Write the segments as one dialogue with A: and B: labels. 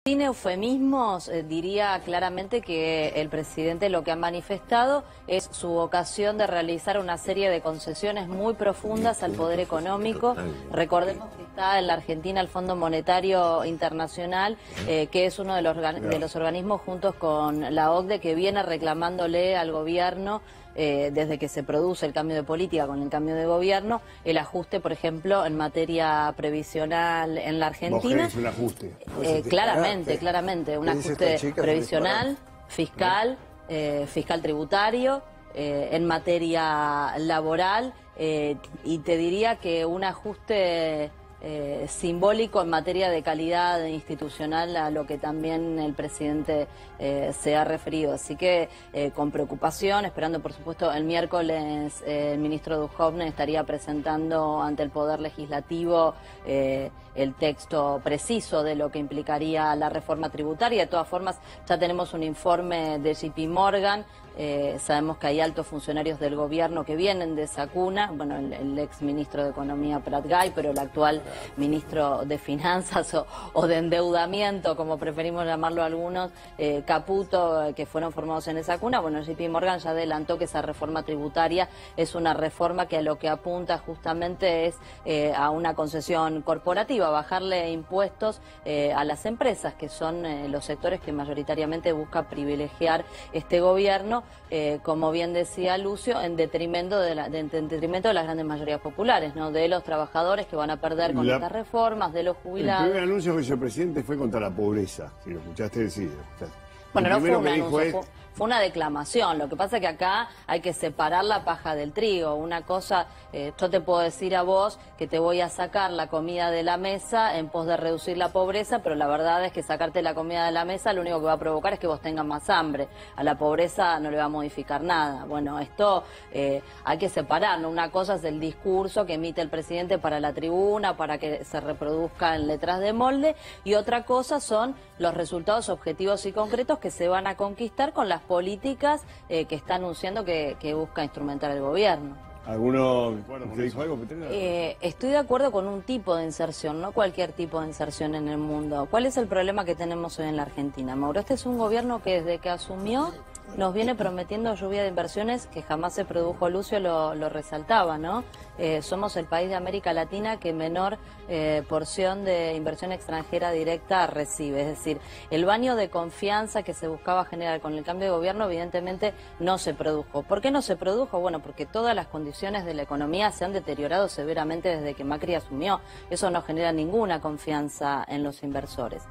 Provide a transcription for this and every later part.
A: Sin eufemismos, diría claramente que el presidente lo que ha manifestado es su vocación de realizar una serie de concesiones muy profundas al poder económico. Recordemos que está en la Argentina el Fondo Monetario Internacional, que es uno de los organismos juntos con la OCDE que viene reclamándole al gobierno desde que se produce el cambio de política con el cambio de gobierno, el ajuste, por ejemplo, en materia previsional en la Argentina.
B: ¿Vos querés un ajuste?
A: Claramente, un ajuste previsional, fiscal, fiscal tributario, en materia laboral, y te diría que un ajuste simbólico en materia de calidad institucional, a lo que también el presidente se ha referido. Así que con preocupación, esperando por supuesto el miércoles el ministro Duhovne estaría presentando ante el Poder Legislativo el texto preciso de lo que implicaría la reforma tributaria. De todas formas, ya tenemos un informe de JP Morgan. Sabemos que hay altos funcionarios del gobierno que vienen de esa cuna, bueno, el ex ministro de Economía Prat Gay, pero el actual ministro de Finanzas o de Endeudamiento, como preferimos llamarlo algunos, Caputo, que fueron formados en esa cuna. Bueno, JP Morgan ya adelantó que esa reforma tributaria es una reforma que a lo que apunta justamente es a una concesión corporativa, bajarle impuestos a las empresas, que son los sectores que mayoritariamente busca privilegiar este gobierno, como bien decía Lucio, en detrimento de las grandes mayorías populares, ¿no? De los trabajadores que van a perder con estas reformas, de los jubilados.
B: El primer anuncio que hizo el presidente fue contra la pobreza, si lo escuchaste decir.
A: Bueno, no fue un anuncio, fue una declamación. Lo que pasa es que acá hay que separar la paja del trigo. Una cosa, yo te puedo decir a vos que te voy a sacar la comida de la mesa en pos de reducir la pobreza, pero la verdad es que sacarte la comida de la mesa lo único que va a provocar es que vos tengas más hambre. A la pobreza no le va a modificar nada. Bueno, esto hay que separar, ¿no? Una cosa es el discurso que emite el presidente para la tribuna, para que se reproduzca en letras de molde, y otra cosa son los resultados objetivos y concretos que se van a conquistar con las políticas que está anunciando que busca instrumentar el gobierno.
B: ¿Usted dijo algo, Petrina?
A: Estoy de acuerdo con un tipo de inserción, no cualquier tipo de inserción en el mundo. ¿Cuál es el problema que tenemos hoy en la Argentina, Mauro? Este es un gobierno que desde que asumió nos viene prometiendo lluvia de inversiones que jamás se produjo. Lucio lo resaltaba, ¿no? Somos el país de América Latina que menor porción de inversión extranjera directa recibe. Es decir, el baño de confianza que se buscaba generar con el cambio de gobierno evidentemente no se produjo. ¿Por qué no se produjo? Bueno, porque todas las condiciones de la economía se han deteriorado severamente desde que Macri asumió. Eso no genera ninguna confianza en los inversores.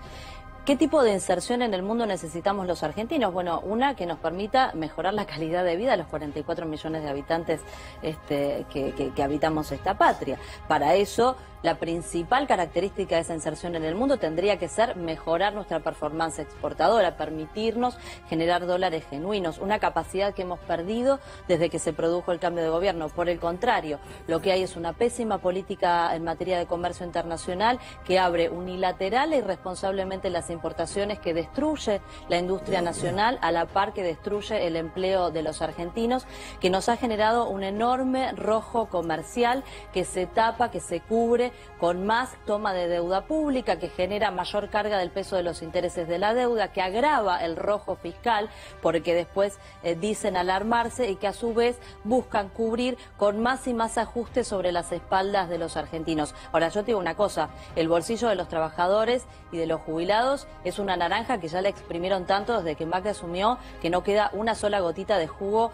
A: ¿Qué tipo de inserción en el mundo necesitamos los argentinos? Bueno, una que nos permita mejorar la calidad de vida de los 44 millones de habitantes que habitamos esta patria. Para eso, la principal característica de esa inserción en el mundo tendría que ser mejorar nuestra performance exportadora, permitirnos generar dólares genuinos, una capacidad que hemos perdido desde que se produjo el cambio de gobierno. Por el contrario, lo que hay es una pésima política en materia de comercio internacional que abre unilateral e irresponsablemente las importaciones, que destruye la industria nacional a la par que destruye el empleo de los argentinos, que nos ha generado un enorme rojo comercial que se tapa, que se cubre con más toma de deuda pública, que genera mayor carga del peso de los intereses de la deuda, que agrava el rojo fiscal porque después dicen alarmarse y que a su vez buscan cubrir con más y más ajustes sobre las espaldas de los argentinos. Ahora, yo te digo una cosa, el bolsillo de los trabajadores y de los jubilados es una naranja que ya la exprimieron tanto desde que Macri asumió que no queda una sola gotita de jugo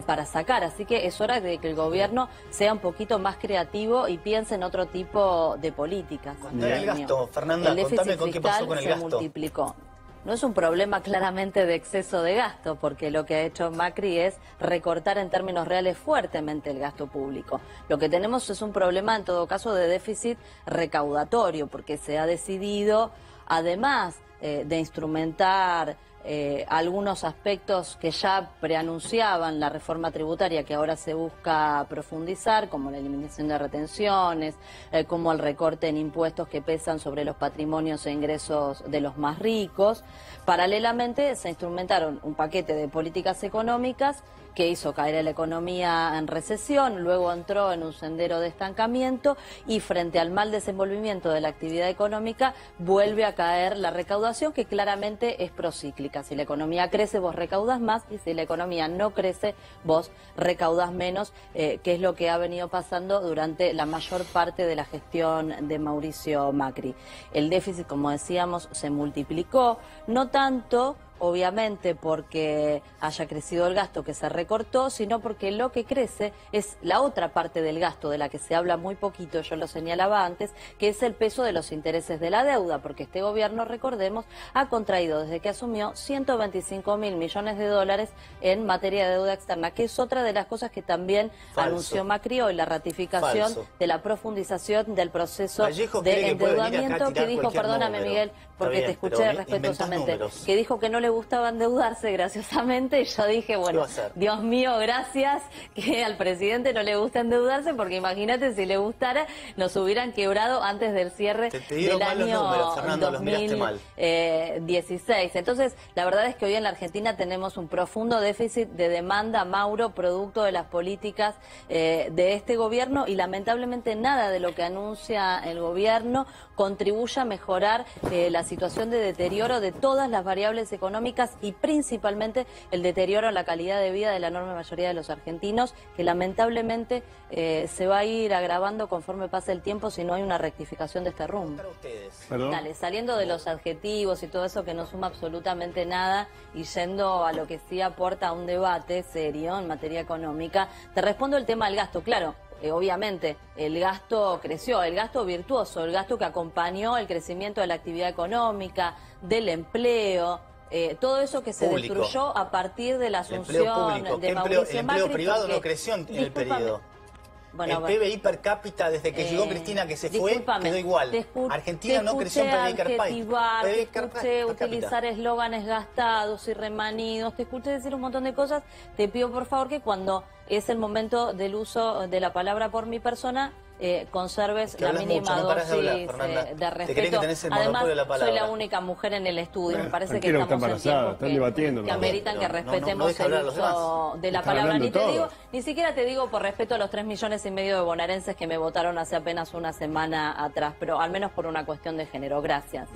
A: para sacar. Así que es hora de que el gobierno sea un poquito más creativo y piense en otro tipo de políticas.
C: El gasto, Fernanda,
A: el déficit
C: contame con qué pasó con el gasto.
A: Se multiplicó. No es un problema claramente de exceso de gasto, porque lo que ha hecho Macri es recortar en términos reales fuertemente el gasto público. Lo que tenemos es un problema, en todo caso, de déficit recaudatorio, porque se ha decidido, además de instrumentar algunos aspectos que ya preanunciaban la reforma tributaria, que ahora se busca profundizar, como la eliminación de retenciones, como el recorte en impuestos que pesan sobre los patrimonios e ingresos de los más ricos. Paralelamente se instrumentaron un paquete de políticas económicas que hizo caer a la economía en recesión, luego entró en un sendero de estancamiento y frente al mal desenvolvimiento de la actividad económica vuelve a caer la recaudación, que claramente es procíclica. Si la economía crece, vos recaudas más, y si la economía no crece, vos recaudas menos, que es lo que ha venido pasando durante la mayor parte de la gestión de Mauricio Macri. El déficit, como decíamos, se multiplicó, no tanto obviamente porque haya crecido el gasto que se recortó, sino porque lo que crece es la otra parte del gasto, de la que se habla muy poquito, yo lo señalaba antes, que es el peso de los intereses de la deuda, porque este gobierno, recordemos, ha contraído desde que asumió 125.000 millones de dólares en materia de deuda externa, que es otra de las cosas que también anunció Macri hoy, la ratificación de la profundización del proceso de endeudamiento, que dijo, perdóname Miguel, porque te escuché respetuosamente, que dijo que no le gustaba endeudarse, graciosamente, y yo dije, bueno, Dios mío, gracias que al presidente no le gusta endeudarse, porque imagínate si le gustara, nos hubieran quebrado antes del cierre del año 2016. Entonces, la verdad es que hoy en la Argentina tenemos un profundo déficit de demanda, Mauro, producto de las políticas de este gobierno, y lamentablemente nada de lo que anuncia el gobierno contribuye a mejorar la situación de deterioro de todas las variables económicas, y principalmente el deterioro en la calidad de vida de la enorme mayoría de los argentinos, que lamentablemente se va a ir agravando conforme pase el tiempo si no hay una rectificación de este rumbo. Dale, saliendo de los adjetivos y todo eso que no suma absolutamente nada y yendo a lo que sí aporta un debate serio en materia económica, te respondo el tema del gasto. Claro, obviamente el gasto creció, el gasto virtuoso, el gasto que acompañó el crecimiento de la actividad económica, del empleo, todo eso que se destruyó a partir de la asunción de Mauricio Macri.
C: El empleo privado no creció en el periodo. Bueno, el PBI per cápita desde que llegó Cristina, que se fue, quedó igual. Argentina no creció en PBI per cápita.
A: Te escuché utilizar eslóganes gastados y remanidos, te escuché decir un montón de cosas. Te pido por favor que cuando es el momento del uso de la palabra por mi persona, conserves la mínima dosis de respeto. Además, soy la única mujer en el estudio. Me parece que estamos en tiempos que ameritan que respetemos el uso de la palabra. Ni siquiera te digo por respeto a los 3,5 millones de bonaerenses que me votaron hace apenas una semana atrás, pero al menos por una cuestión de género. Gracias.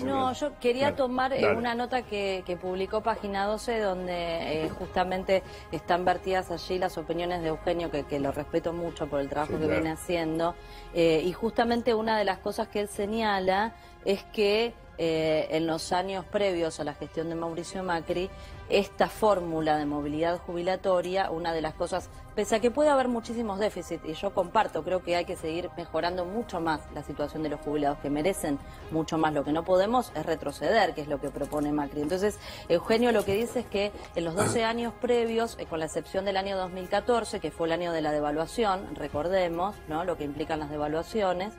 A: No, yo quería tomar una nota que publicó Página 12, donde justamente están vertidas allí las opiniones de Eugenio, que lo respeto mucho por el trabajo que viene haciendo, y justamente una de las cosas que él señala es que en los años previos a la gestión de Mauricio Macri, esta fórmula de movilidad jubilatoria, una de las cosas, pese a que puede haber muchísimos déficits, y yo comparto, creo que hay que seguir mejorando mucho más la situación de los jubilados, que merecen mucho más. Lo que no podemos es retroceder, que es lo que propone Macri. Entonces, Eugenio lo que dice es que en los 12 años previos, con la excepción del año 2014, que fue el año de la devaluación, recordemos, ¿no?, lo que implican las devaluaciones,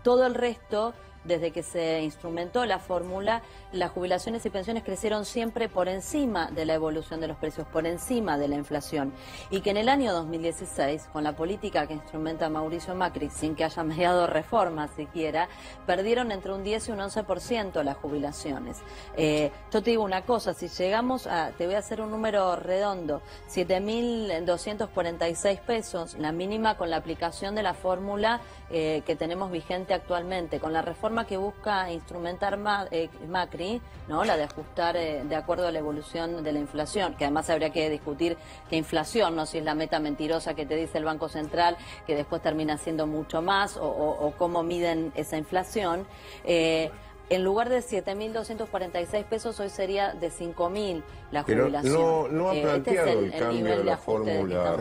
A: todo el resto, desde que se instrumentó la fórmula, las jubilaciones y pensiones crecieron siempre por encima de la evolución de los precios, por encima de la inflación. Y que en el año 2016, con la política que instrumenta Mauricio Macri, sin que haya mediado reformas siquiera, perdieron entre un 10 y un 11% las jubilaciones. Yo te digo una cosa, si llegamos a, te voy a hacer un número redondo, 7.246 pesos, la mínima con la aplicación de la fórmula que tenemos vigente actualmente, con la reforma que busca instrumentar Macri, ¿no?, la de ajustar de acuerdo a la evolución de la inflación, que además habría que discutir qué inflación, no si es la meta mentirosa que te dice el Banco Central, que después termina siendo mucho más, o cómo miden esa inflación. En lugar de 7.246 pesos, hoy sería de 5.000 la jubilación.
D: Pero no ha planteado el cambio de la fórmula.